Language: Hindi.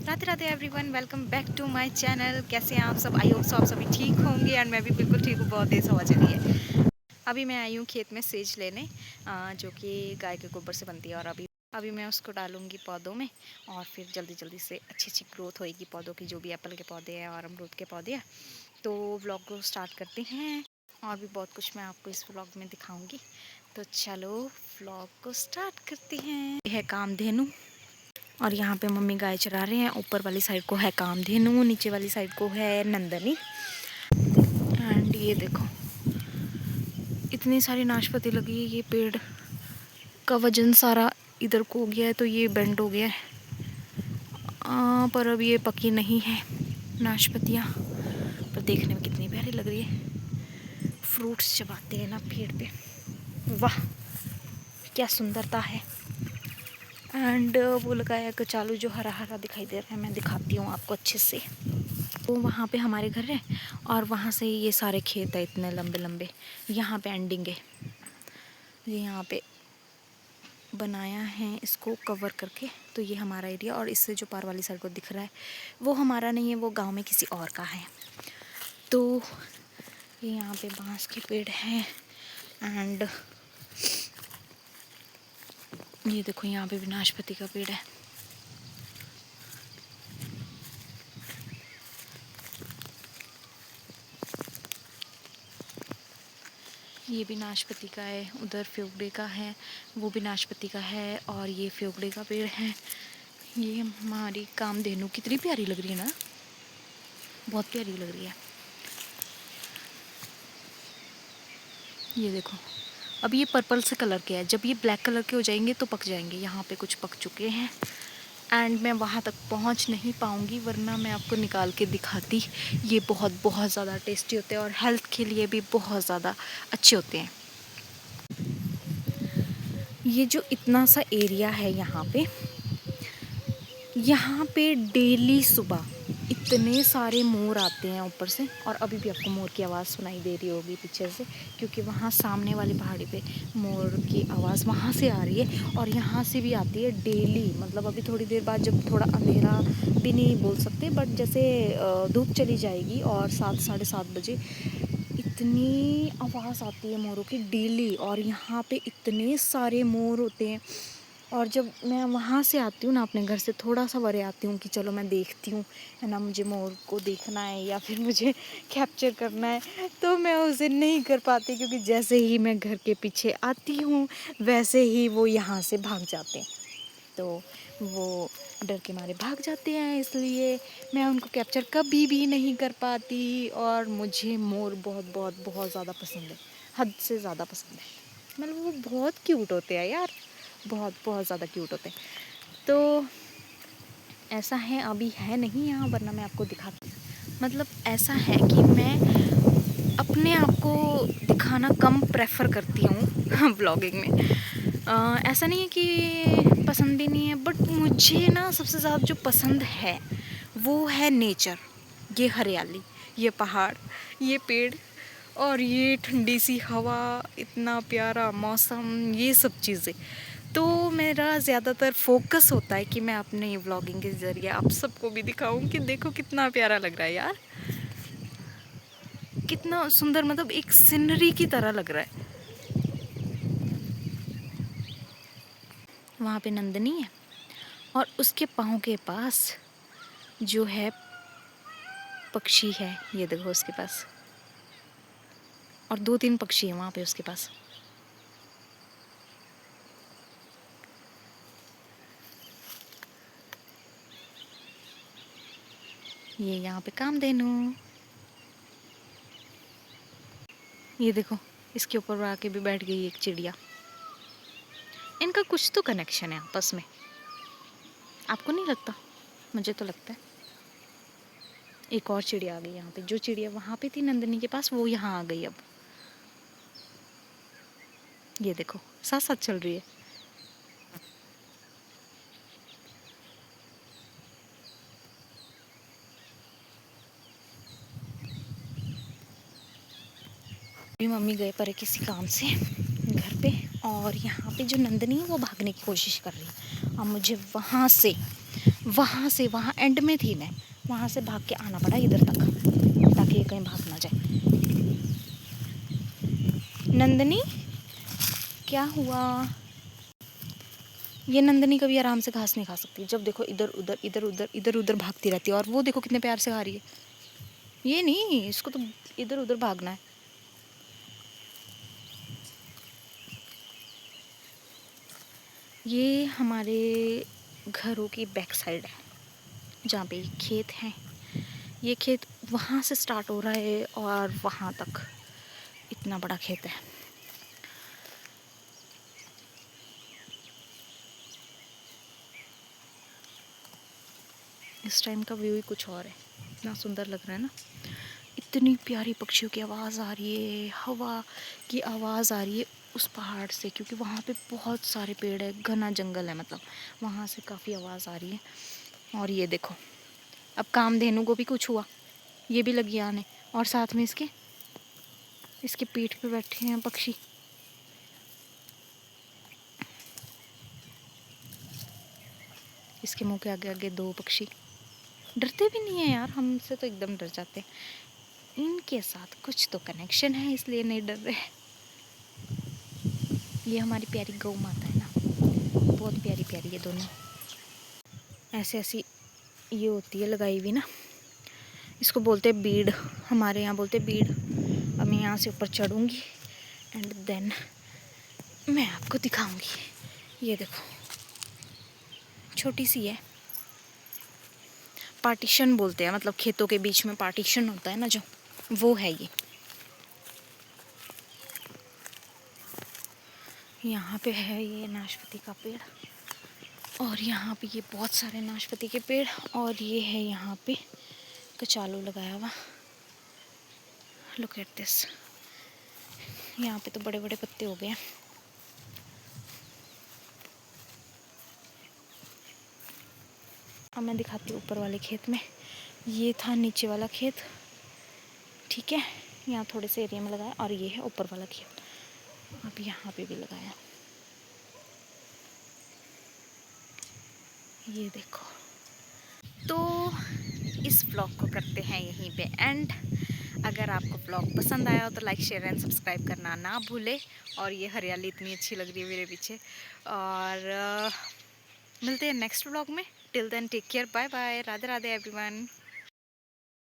Radhe Radhe everyone, welcome back to my channel. कैसे हैं आप सब? आई होप सो आप सभी ठीक होंगे एंड मैं भी बिल्कुल ठीक हूँ। बहुत तेज़ हवा चली है। अभी मैं आई हूँ खेत में सेज लेने, जो कि गाय के गोबर से बनती है। और अभी मैं उसको डालूंगी पौधों में और फिर जल्दी जल्दी से अच्छी अच्छी ग्रोथ होएगी पौधों की, जो भी एप्पल के पौधे हैं और अमरूद के पौधे हैं। तो व्लॉग को स्टार्ट करते हैं और भी बहुत कुछ मैं आपको इस व्लॉग में दिखाऊंगी। तो चलो व्लॉग को स्टार्ट करते हैं। यह है कामधेनु और यहाँ पे मम्मी गाय चरा रहे हैं। ऊपर वाली साइड को है कामधेनु, नीचे वाली साइड को है नंदनी। एंड ये देखो इतनी सारी नाशपाती लगी है। ये पेड़ का वजन सारा इधर को हो गया है, तो ये बेंड हो गया है। पर अब ये पकी नहीं है नाशपतियाँ, पर देखने में कितनी प्यारी लग रही है। फ्रूट्स चबाते हैं ना पेड़ पे, वाह क्या सुंदरता है। एंड वो लगाया कचालू जो हरा हरा दिखाई दे रहा है, मैं दिखाती हूँ आपको अच्छे से। तो वहाँ पे हमारे घर है और वहाँ से ये सारे खेत है इतने लंबे लंबे। यहाँ पे एंडिंग है। ये यहाँ पे बनाया है इसको कवर करके, तो ये हमारा एरिया। और इससे जो पार वाली साइड को दिख रहा है वो हमारा नहीं है, वो गांव में किसी और का है। तो ये यहाँ पे बांस के पेड़ हैं। एंड ये देखो यहाँ पे भी नाशपाती का पेड़ है। ये भी नाशपाती का है, उधर फ्योगड़े का है, वो भी नाशपाती का है, और ये फ्योगड़े का पेड़ है। ये हमारी कामधेनु कितनी प्यारी लग रही है ना, बहुत प्यारी लग रही है। ये देखो अब ये पर्पल से कलर के है, जब ये ब्लैक कलर के हो जाएंगे तो पक जाएंगे। यहाँ पे कुछ पक चुके हैं एंड मैं वहाँ तक पहुँच नहीं पाऊँगी, वरना मैं आपको निकाल के दिखाती। ये बहुत बहुत ज़्यादा टेस्टी होते हैं और हेल्थ के लिए भी बहुत ज़्यादा अच्छे होते हैं। ये जो इतना सा एरिया है यहाँ पे डेली सुबह इतने सारे मोर आते हैं ऊपर से। और अभी भी आपको मोर की आवाज़ सुनाई दे रही होगी पीछे से, क्योंकि वहाँ सामने वाली पहाड़ी पे मोर की आवाज़ वहाँ से आ रही है और यहाँ से भी आती है डेली। मतलब अभी थोड़ी देर बाद जब थोड़ा अंधेरा भी नहीं बोल सकते, बट जैसे धूप चली जाएगी और 7 साढ़े 7 बजे इतनी आवाज़ आती है मोरों की डेली। और यहाँ पे इतने सारे मोर होते हैं। और जब मैं वहाँ से आती हूँ ना, अपने घर से थोड़ा सा बड़े आती हूँ कि चलो मैं देखती हूँ, है ना, मुझे मोर को देखना है या फिर मुझे कैप्चर करना है, तो मैं उसे नहीं कर पाती, क्योंकि जैसे ही मैं घर के पीछे आती हूँ वैसे ही वो यहाँ से भाग जाते हैं। तो वो डर के मारे भाग जाते हैं, इसलिए मैं उनको कैप्चर कभी भी नहीं कर पाती। और मुझे मोर बहुत बहुत बहुत ज़्यादा पसंद है, हद से ज़्यादा पसंद है। मतलब वो बहुत क्यूट होते हैं यार, बहुत बहुत ज़्यादा क्यूट होते हैं। तो ऐसा है, अभी है नहीं यहाँ, वरना मैं आपको दिखाती। मतलब ऐसा है कि मैं अपने आप को दिखाना कम प्रेफर करती हूँ ब्लॉगिंग में। ऐसा नहीं है कि पसंद भी नहीं है, बट मुझे ना सबसे ज़्यादा जो पसंद है वो है नेचर। ये हरियाली, ये पहाड़, ये पेड़ और ये ठंडी सी हवा, इतना प्यारा मौसम, ये सब चीज़ें। तो मेरा ज़्यादातर फोकस होता है कि मैं अपने व्लॉगिंग के ज़रिए आप सबको भी दिखाऊं कि देखो कितना प्यारा लग रहा है यार, कितना सुंदर, मतलब एक सीनरी की तरह लग रहा है। वहाँ पे नंदनी है और उसके पाँव के पास जो है पक्षी है, ये देखो उसके पास, और 2-3 पक्षी हैं वहाँ पे उसके पास। ये यहाँ पे कामधेनु, ये देखो इसके ऊपर आके भी बैठ गई एक चिड़िया। इनका कुछ तो कनेक्शन है आपस में, आपको नहीं लगता? मुझे तो लगता है। एक और चिड़िया आ गई यहाँ पे, जो चिड़िया वहाँ पे थी नंदनी के पास, वो यहाँ आ गई अब। ये देखो साथ साथ चल रही है। अभी मम्मी गए पर किसी काम से घर पे, और यहाँ पे जो नंदनी है वो भागने की कोशिश कर रही है। अब मुझे वहाँ से वहाँ से, वहाँ एंड में थी मैं, वहाँ से भाग के आना पड़ा इधर तक ताकि ये कहीं भाग ना जाए। नंदनी क्या हुआ? ये नंदनी कभी आराम से घास नहीं खा सकती, जब देखो इधर उधर इधर उधर इधर उधर भागती रहती है। और वो देखो कितने प्यार से खा रही है। ये नहीं, इसको तो इधर उधर भागना है। ये हमारे घरों की बैक साइड है जहाँ पे खेत हैं। ये खेत वहाँ से स्टार्ट हो रहा है और वहाँ तक इतना बड़ा खेत है। इस टाइम का व्यू ही कुछ और है, इतना सुंदर लग रहा है ना। इतनी प्यारी पक्षियों की आवाज़ आ रही है, हवा की आवाज़ आ रही है उस पहाड़ से, क्योंकि वहाँ पे बहुत सारे पेड़ है, घना जंगल है, मतलब वहाँ से काफ़ी आवाज़ आ रही है। और ये देखो, अब कामधेनु को भी कुछ हुआ, ये भी लगी आने। और साथ में इसके पीठ पे बैठे हैं पक्षी। इसके मुंह के आगे आगे दो पक्षी, डरते भी नहीं है यार, हमसे तो एकदम डर जाते हैं। इनके साथ कुछ तो कनेक्शन है इसलिए नहीं डर रहे। ये हमारी प्यारी गौ माता है ना, बहुत प्यारी प्यारी है दोनों। ऐसे ऐसी ये होती है लगाई हुई ना, इसको बोलते हैं बीड़, हमारे यहाँ बोलते हैं बीड़। अब मैं यहाँ से ऊपर चढ़ूँगी एंड देन मैं आपको दिखाऊंगी। ये देखो, छोटी सी है, पार्टीशन बोलते हैं, मतलब खेतों के बीच में पार्टीशन होता है ना जो, वो है ये। यहाँ पे है ये नाशपाती का पेड़, और यहाँ पे ये बहुत सारे नाशपाती के पेड़, और ये है यहाँ पे कचालू लगाया हुआ। लुक एट दिस, यहाँ पे तो बड़े बड़े पत्ते हो गए हैं। अब मैं दिखाती हूँ ऊपर वाले खेत में। ये था नीचे वाला खेत, ठीक है, यहाँ थोड़े से एरिया में लगाया, और ये है ऊपर वाला खेत, अब यहाँ पे भी लगाया। ये देखो, तो इस ब्लॉग को करते हैं यहीं पे एंड। अगर आपको ब्लॉग पसंद आया हो तो लाइक शेयर एंड सब्सक्राइब करना ना भूले। और ये हरियाली इतनी अच्छी लग रही है मेरे पीछे। और मिलते हैं नेक्स्ट ब्लॉग में। Till then take care, bye bye, Radhe Radhe everyone.